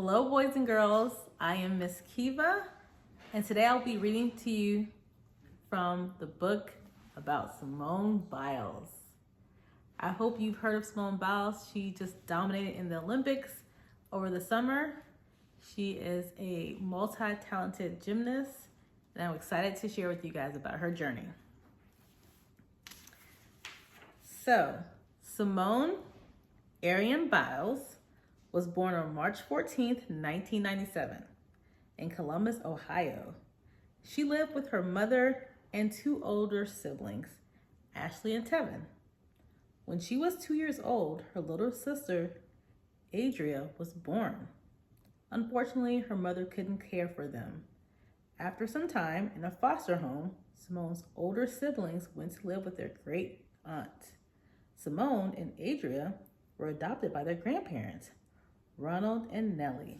Hello, boys and girls. I am Miss Kiva, and today I'll be reading to you from the book about Simone Biles. I hope you've heard of Simone Biles. She just dominated in the Olympics over the summer. She is a multi-talented gymnast, and I'm excited to share with you guys about her journey. So, Simone Arian Biles was born on March 14th, 1997 in Columbus, Ohio. She lived with her mother and two older siblings, Ashley and Tevin. When she was 2 years old, her little sister, Adria, was born. Unfortunately, her mother couldn't care for them. After some time in a foster home, Simone's older siblings went to live with their great aunt. Simone and Adria were adopted by their grandparents, Ronald and Nellie.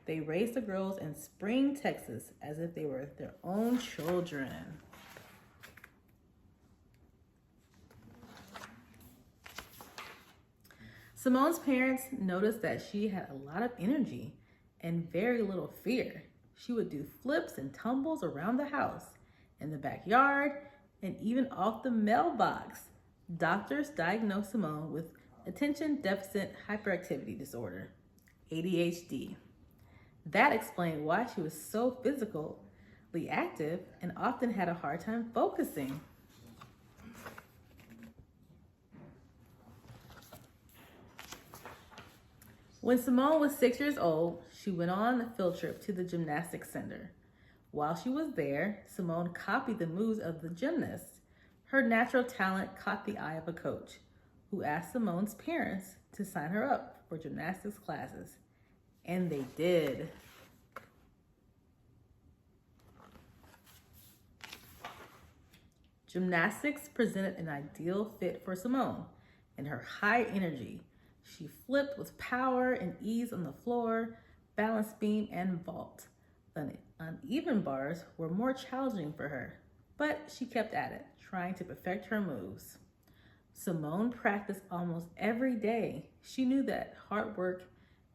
They raised the girls in Spring, Texas, as if they were their own children. Simone's parents noticed that she had a lot of energy and very little fear. She would do flips and tumbles around the house, in the backyard, and even off the mailbox. Doctors diagnosed Simone with attention deficit hyperactivity disorder, ADHD. That explained why she was so physically active and often had a hard time focusing. When Simone was 6 years old, she went on a field trip to the gymnastics center. While she was there, Simone copied the moves of the gymnasts. Her natural talent caught the eye of a coach, who asked Simone's parents to sign her up for gymnastics classes. And they did. Gymnastics presented an ideal fit for Simone. In her high energy, she flipped with power and ease on the floor, balance beam, and vault. The uneven bars were more challenging for her, but she kept at it, trying to perfect her moves. Simone practiced almost every day. She knew that hard work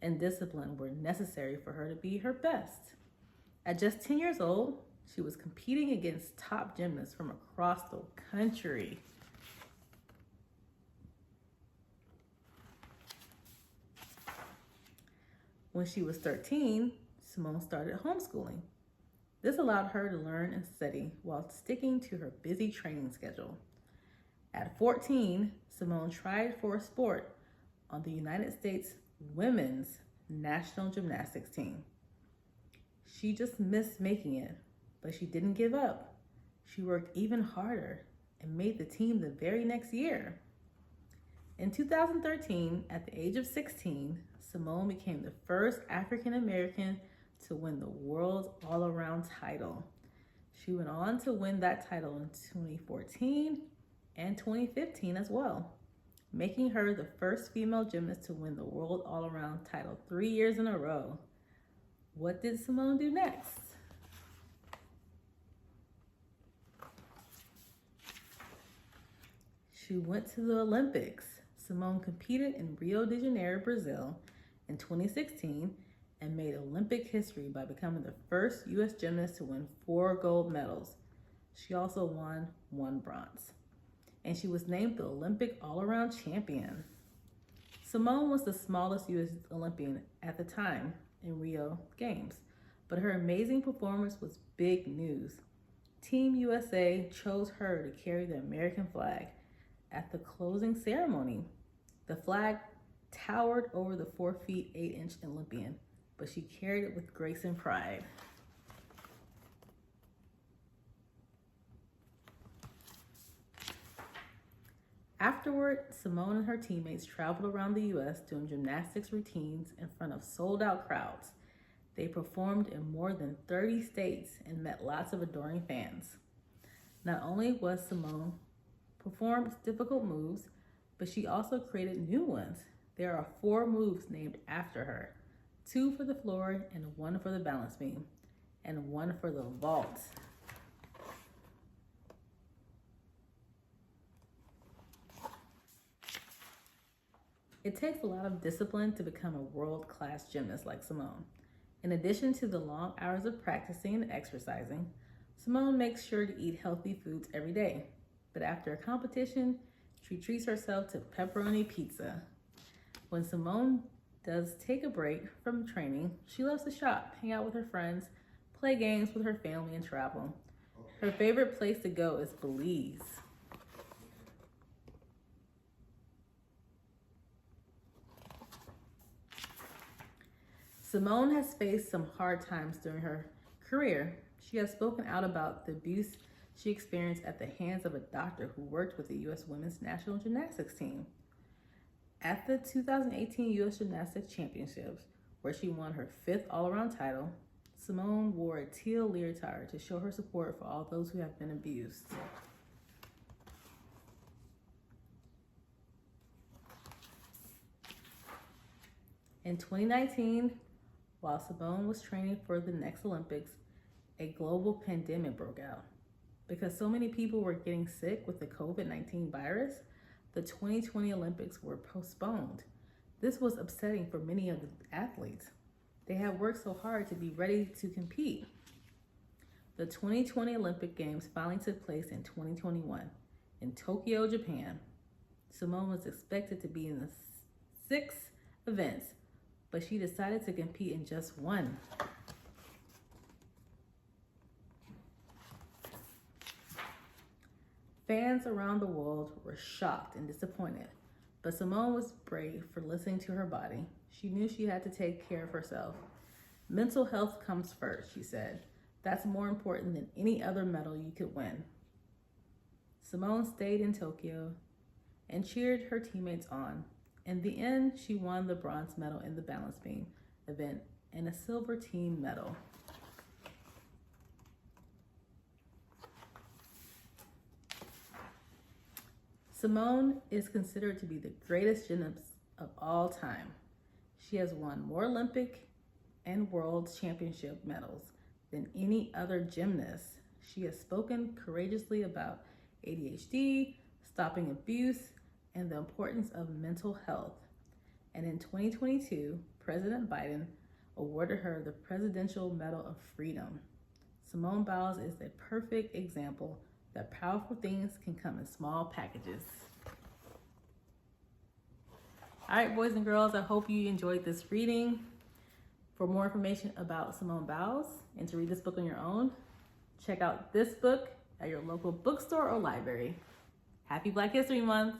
and discipline were necessary for her to be her best. At just 10 years old, she was competing against top gymnasts from across the country. When she was 13, Simone started homeschooling. This allowed her to learn and study while sticking to her busy training schedule. At 14, Simone tried for a sport on the United States women's national gymnastics team. She just missed making it, but she didn't give up. She worked even harder and made the team the very next year. In 2013, at the age of 16, Simone became the first African American to win the world's all-around title. She went on to win that title in 2014 and 2015 as well, making her the first female gymnast to win the world all-around title 3 years in a row. What did Simone do next? She went to the Olympics. Simone competed in Rio de Janeiro, Brazil in 2016 and made Olympic history by becoming the first U.S. gymnast to win 4 gold medals. She also won 1 bronze. And she was named the Olympic all-around champion. Simone was the smallest U.S. Olympian at the time in Rio Games, but her amazing performance was big news. Team USA chose her to carry the American flag at the closing ceremony. The flag towered over the 4 feet 8 inch Olympian, but she carried it with grace and pride. Afterward, Simone and her teammates traveled around the U.S. doing gymnastics routines in front of sold-out crowds. They performed in more than 30 states and met lots of adoring fans. Not only was Simone performed difficult moves, but she also created new ones. There are 4 moves named after her, 2 for the floor and 1 for the balance beam, and 1 for the vault. It takes a lot of discipline to become a world-class gymnast like Simone. In addition to the long hours of practicing and exercising, Simone makes sure to eat healthy foods every day. But after a competition, she treats herself to pepperoni pizza. When Simone does take a break from training, she loves to shop, hang out with her friends, play games with her family, and travel. Her favorite place to go is Belize. Simone has faced some hard times during her career. She has spoken out about the abuse she experienced at the hands of a doctor who worked with the U.S. Women's National Gymnastics team. At the 2018 U.S. Gymnastics Championships, where she won her 5th all-around title, Simone wore a teal leotard to show her support for all those who have been abused. In 2019, while Simone was training for the next Olympics, a global pandemic broke out. Because so many people were getting sick with the COVID-19 virus, the 2020 Olympics were postponed. This was upsetting for many of the athletes. They had worked so hard to be ready to compete. The 2020 Olympic Games finally took place in 2021 in Tokyo, Japan. Simone was expected to be in the 6 events, but she decided to compete in just one. Fans around the world were shocked and disappointed, but Simone was brave for listening to her body. She knew she had to take care of herself. Mental health comes first, she said. That's more important than any other medal you could win. Simone stayed in Tokyo and cheered her teammates on. In the end, she won the bronze medal in the balance beam event and a silver team medal. Simone is considered to be the greatest gymnast of all time. She has won more Olympic and World Championship medals than any other gymnast. She has spoken courageously about ADHD, stopping abuse, and the importance of mental health. And in 2022, President Biden awarded her the Presidential Medal of Freedom. Simone Biles is a perfect example that powerful things can come in small packages. All right, boys and girls, I hope you enjoyed this reading. For more information about Simone Biles and to read this book on your own, check out this book at your local bookstore or library. Happy Black History Month!